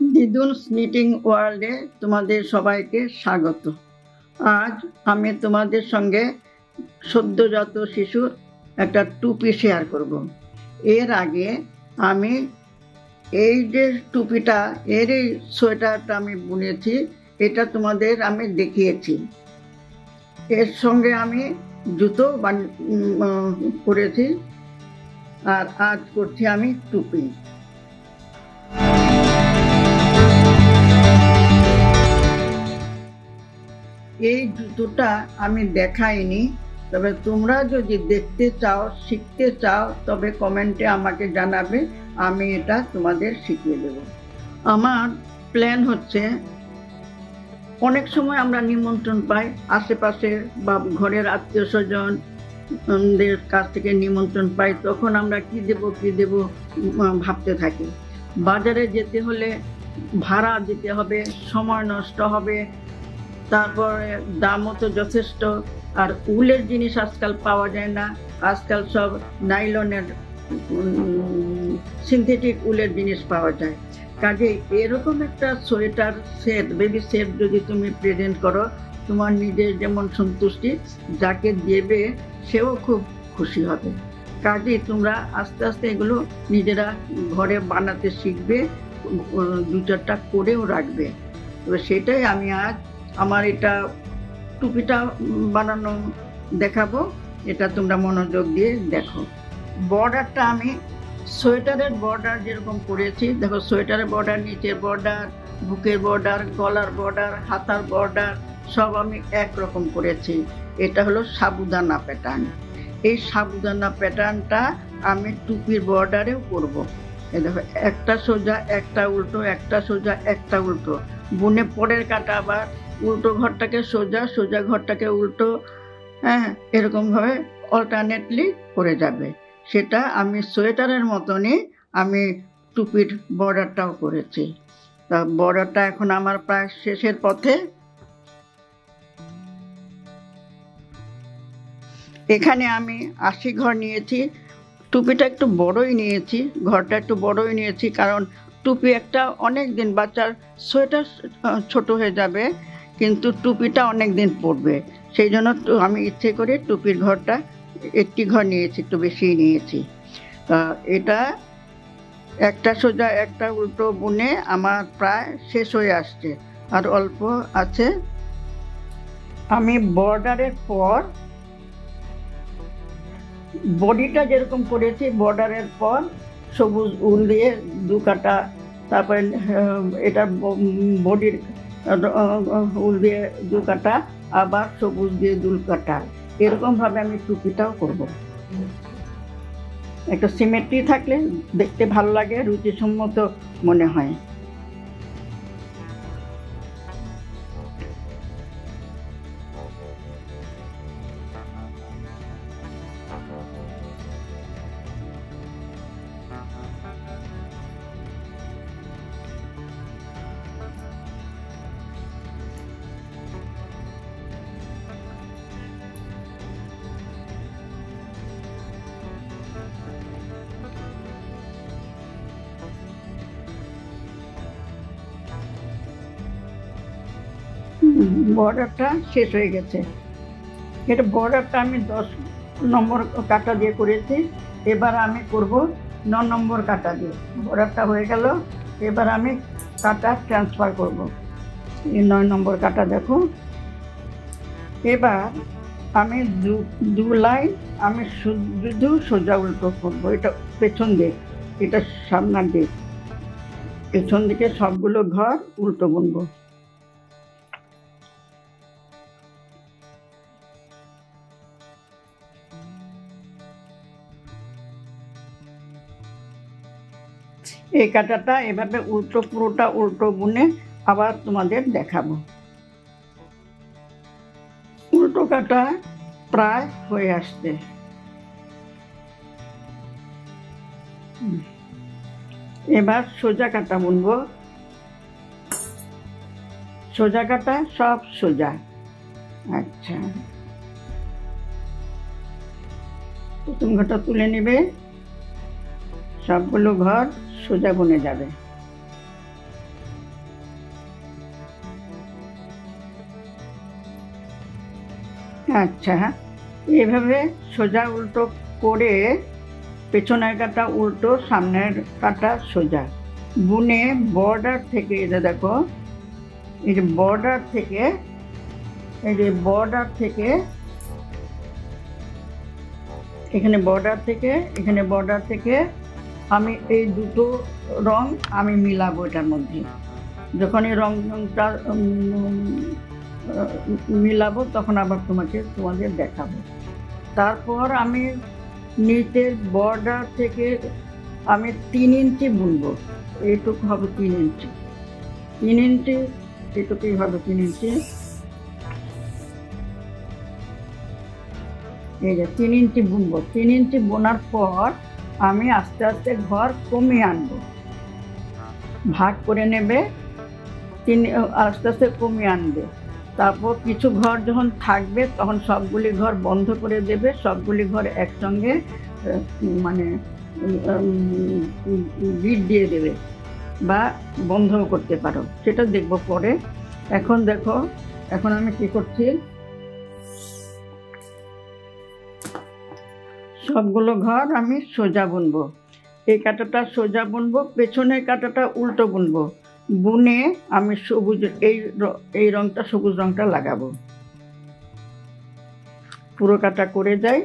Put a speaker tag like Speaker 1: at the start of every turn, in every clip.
Speaker 1: দিদুনস knitting ওয়ার্ল্ডে তোমাদের সবাইকে স্বাগত। আজ আমি তোমাদের সঙ্গে সদ্যজাত শিশুর একটা টুপি শেয়ার করব। এর আগে আমি এই যে টুপিটা, এই সোয়েটারটা আমি বুনেছি, এটা তোমাদের আমি দেখিয়েছি। এর সঙ্গে আমি জুতো করেছি, আর আজ করছি আমি টুপি। এই জুতোটা আমি দেখাইনি, তবে তোমরা যদি দেখতে চাও, শিখতে চাও, তবে কমেন্টে আমাকে জানাবে, আমি এটা তোমাদের শিখিয়ে দেব। আমার প্ল্যান হচ্ছে, অনেক সময় আমরা নিমন্ত্রণ পাই আশেপাশে বা ঘরের আত্মীয় স্বজনদের কাছ থেকে নিমন্ত্রণ পাই, তখন আমরা কি দেব ভাবতে থাকি। বাজারে যেতে হলে ভাড়া দিতে হবে, সময় নষ্ট হবে, তারপরে দামও তো যথেষ্ট। আর উলের জিনিস আজকাল পাওয়া যায় না, আজকাল সব নাইলনের সিনথেটিক উলের জিনিস পাওয়া যায়। কাজে এরকম একটা সোয়েটার সেট, বেবি সেট যদি তুমি প্রেজেন্ট করো, তোমার নিজের যেমন সন্তুষ্টি, যাকে দেবে সেও খুব খুশি হবে। কাজে তোমরা আস্তে আস্তে এগুলো নিজেরা ঘরে বানাতে শিখবে, দু চারটা করেও রাখবে। তবে সেটাই আমি আজ আমার এটা টুপিটা বানানো দেখাবো, এটা তোমরা মনোযোগ দিয়ে দেখো। বর্ডারটা আমি সোয়েটারের বর্ডার যেরকম করেছি, দেখো সোয়েটারের বর্ডার, নিচের বর্ডার, বুকের বর্ডার, গলার বর্ডার, হাতার বর্ডার সব আমি একরকম করেছি। এটা হলো সাবুদানা প্যাটার্ন। এই সাবুদানা প্যাটার্নটা আমি টুপির বর্ডারেও করব। এই দেখো, একটা সোজা একটা উল্টো, একটা সোজা একটা উল্টো, বুনে পরের কাটা আবার উল্টো ঘরটাকে সোজা, সোজা ঘরটাকে উল্টো, হ্যাঁ, এরকমভাবে অল্টারনেটলি করে যাবে। সেটা আমি সোয়েটারের মতনই আমি টুপির বর্ডারটাও করেছি। তা বর্ডারটা এখন আমার প্রায় শেষের পথে। এখানে আমি 80 ঘর নিয়েছি। টুপিটা একটু বড়ই নিয়েছি, ঘরটা একটু বড়ই নিয়েছি, কারণ টুপি একটা অনেক দিন, বাচ্চার সোয়েটার ছোট হয়ে যাবে কিন্তু টুপিটা অনেক দিন পরবে, সেই জন্য আমি ইচ্ছে করে টুপির ঘরটা 80 ঘর নিয়েছি, একটু বেশি নিয়েছি। এটা একটা সোজা একটা উল্টো বুনে আমার প্রায় শেষ হয়ে আসছে, আর অল্প আছে। আমি বর্ডারের পর বডিটা যেরকম করেছি, বর্ডারের পর সবুজ উল দিয়ে 2 কাটা, তারপরে এটা বডির উল দিয়ে 2 কাটা, আবার সবুজ দিয়ে 2 কাটা, এরকম ভাবে আমি টুপিটাও করব। একটা সিমেট্রি থাকলে দেখতে ভালো লাগে, রুচিসম্মত মনে হয়। বর্ডারটা শেষ হয়ে গেছে। এটা বর্ডারটা আমি 10 নম্বর কাটা দিয়ে করেছি, এবার আমি করব 9 নম্বর কাটা দিয়ে। বর্ডারটা হয়ে গেল, এবার আমি কাটা ট্রান্সফার করব। এই 9 নম্বর কাটা দেখো। এবার আমি 2 লাইন আমি শুধু সোজা উল্টো করবো। এটা পেছন দিক, এটা সামনের দিক, পেছন দিকে সবগুলো ঘর উল্টো বুনবো। এই কাটাটা এভাবে উল্টো, পুরোটা উল্টো বুনে আবার তোমাদের দেখাবো। উল্টো কাটা প্রায় হয়ে আসছে। এবার সোজা কাটা বুনবো। সোজা কাটা সব সোজা। আচ্ছা, প্রথম ঘরটা তুলে নেবে, সবগুলো ঘর সোজা বুনে যাবে। আচ্ছা, এভাবে সোজা উল্টো করে পেছনের কাটা উল্টো, সামনের কাটা সোজা বুনে বর্ডার থেকে, এটা দেখো এই যে বর্ডার থেকে, এই যে বর্ডার থেকে এখানে, বর্ডার থেকে এখানে, বর্ডার থেকে আমি এই দুটো রং আমি মিলাবো এটার মধ্যে। যখন এই রংটা মিলাবো তখন আবার তোমাদের দেখাবো। তারপর আমি নিচের বর্ডার থেকে আমি 3 ইঞ্চি বুনবো। এইটুকু হবে 3 ইঞ্চি, 3 ইঞ্চি, এইটুকুই হবে 3 ইঞ্চি। এই যে 3 ইঞ্চি বুনবো। 3 ইঞ্চি বোনার পর আমি আস্তে আস্তে ঘর কমিয়ে আনবো, ভাগ করে নেবে, আস্তে আস্তে কমিয়ে আনবে। তারপর কিছু ঘর যখন থাকবে তখন সবগুলি ঘর বন্ধ করে দেবে, সবগুলি ঘর একসঙ্গে মানে বিট দিয়ে দেবে বা বন্ধও করতে পারো, সেটা দেখবো পরে। এখন দেখো, এখন আমি কি করছি, সবগুলো ঘর আমি সোজা বুনবো। এই কাঁটাটা সোজা বুনবো, পেছনের কাঁটাটা উল্টো বুনবো। বুনে আমি সবুজ, এই রংটা, সবুজ রংটা লাগাবো। পুরো কাটা করে যাই,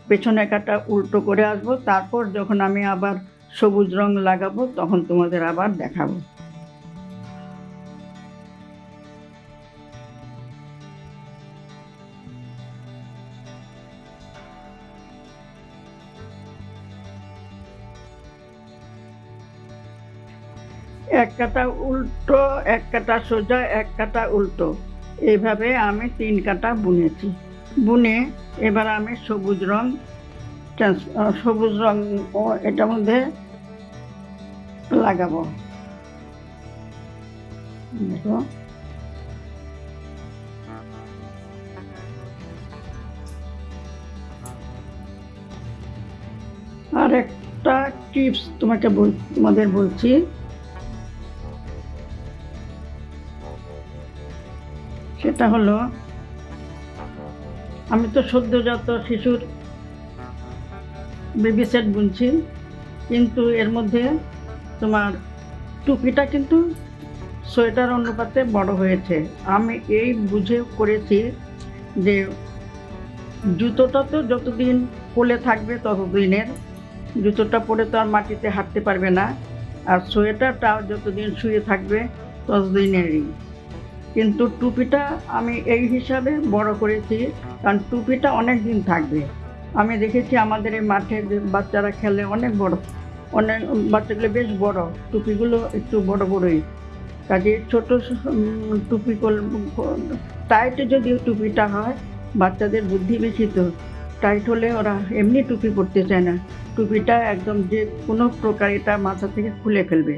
Speaker 1: পেছনের কাটা উল্টো করে আসবো। তারপর যখন আমি আবার সবুজ রং লাগাবো তখন তোমাদের আবার দেখাবো। এক কাটা উল্টো, এক কাটা সোজা, এক কাটা উল্টো, এইভাবে আমি 3 কাটা বুনেছি। বুনে এবার আমি সবুজ রং এটার মধ্যে লাগাবো। দেখো, আর একটা টিপস তোমাদের বলছি, সেটা হলো, আমি তো সদ্যজাত শিশুর বেবি সেট বুনছি, কিন্তু এর মধ্যে তোমার টুপিটা কিন্তু সোয়েটার অনুপাতে বড় হয়েছে। আমি এই বুঝে করেছি যে জুতোটা তো যতদিন কোলে থাকবে ততদিনের, জুতোটা পরে তো আর মাটিতে হাঁটতে পারবে না, আর সোয়েটারটাও যতদিন শুয়ে থাকবে ততদিনেরই। কিন্তু টুপিটা আমি এই হিসাবে বড় করেছি, কারণ টুপিটা অনেক দিন থাকবে। আমি দেখেছি আমাদের এই মাঠে যে বাচ্চারা খেলে, অনেক বাচ্চাগুলো বেশ বড়, টুপিগুলো একটু বড় বড়ই। কাজে ছোট টুপি টাইটে যদি টুপিটা হয়, বাচ্চাদের বুদ্ধি বেশি, তো টাইট হলে ওরা এমনি টুপি পরতে চায় না, টুপিটা একদম যে কোনো প্রকার এটা মাথা থেকে খুলে ফেলবে।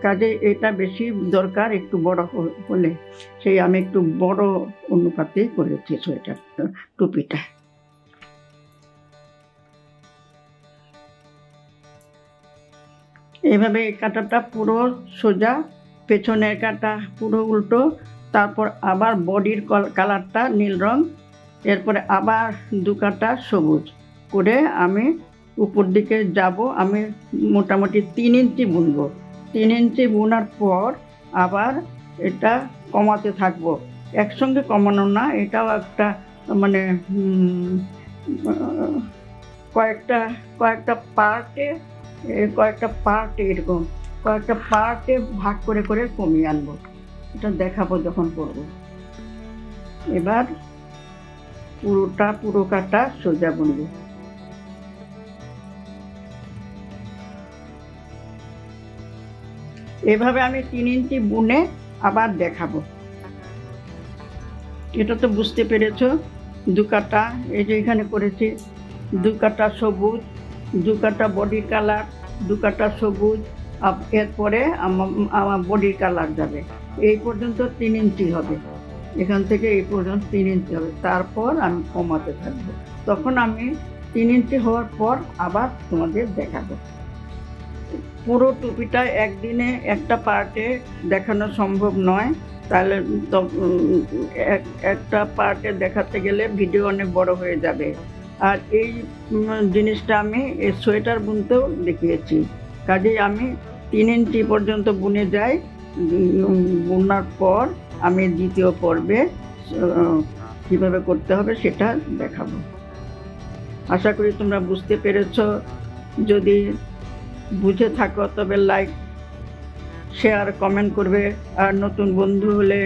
Speaker 1: কাজে এটা বেশি দরকার একটু বড় হলে, সেই আমি একটু বড় অনুপাতে করেছি সোয়েটার টুপিটা। এইভাবে কাটাটা পুরো সোজা, পেছনের কাটা পুরো উল্টো, তারপর আবার বডির কালারটা নীল রং, এরপরে আবার 2 কাটা সবুজ করে আমি উপর দিকে যাব। আমি মোটামুটি 3 ইঞ্চি বুনবো। 3 ইঞ্চি বোনার পর আবার এটা কমাতে থাকবো, একসঙ্গে কমানো না, এটাও একটা মানে কয়েকটা পার্টে এরকম কয়েকটা পার্টে ভাগ করে করে কমিয়ে আনবো। এটা দেখাবো যখন করবো। এবার পুরো কাটা সোজা বুনবো। এভাবে আমি 3 ইঞ্চি বুনে আবার দেখাবো। এটা তো বুঝতে পেরেছো, 2 কাটা এই যে এখানে করেছি, 2 কাটা সবুজ, 2 কাটা বডির কালার, 2 কাটা সবুজ, এরপরে আমার বডির কালার যাবে। এই পর্যন্ত 3 ইঞ্চি হবে, এখান থেকে এই পর্যন্ত 3 ইঞ্চি হবে। তারপর আমি কমাতে থাকবো, তখন আমি 3 ইঞ্চি হওয়ার পর আবার তোমাদের দেখাবো। পুরো টুপিটা একদিনে একটা পার্টে দেখানো সম্ভব নয়, তাহলে তো একটা পার্টে দেখাতে গেলে ভিডিও অনেক বড় হয়ে যাবে। আর এই জিনিসটা আমি এই সোয়েটার বুনতেও দেখিয়েছি, কাজেই আমি 3 ইঞ্চি পর্যন্ত বুনে যাই। বোনার পর আমি দ্বিতীয় পর্বে কীভাবে করতে হবে সেটা দেখাবো। আশা করি তোমরা বুঝতে পেরেছ। যদি বুঝে থাকো তবে লাইক, শেয়ার, কমেন্ট করবে। আর নতুন বন্ধু হলে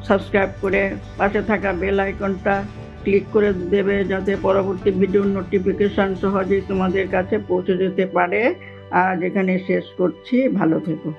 Speaker 1: সাবস্ক্রাইব করে পাশে থাকা বেল আইকনটা ক্লিক করে দেবে, যাতে পরবর্তী ভিডিওর নোটিফিকেশান সহজেই তোমাদের কাছে পৌঁছে যেতে পারে। আজ এখানে শেষ করছি, ভালো থেকো।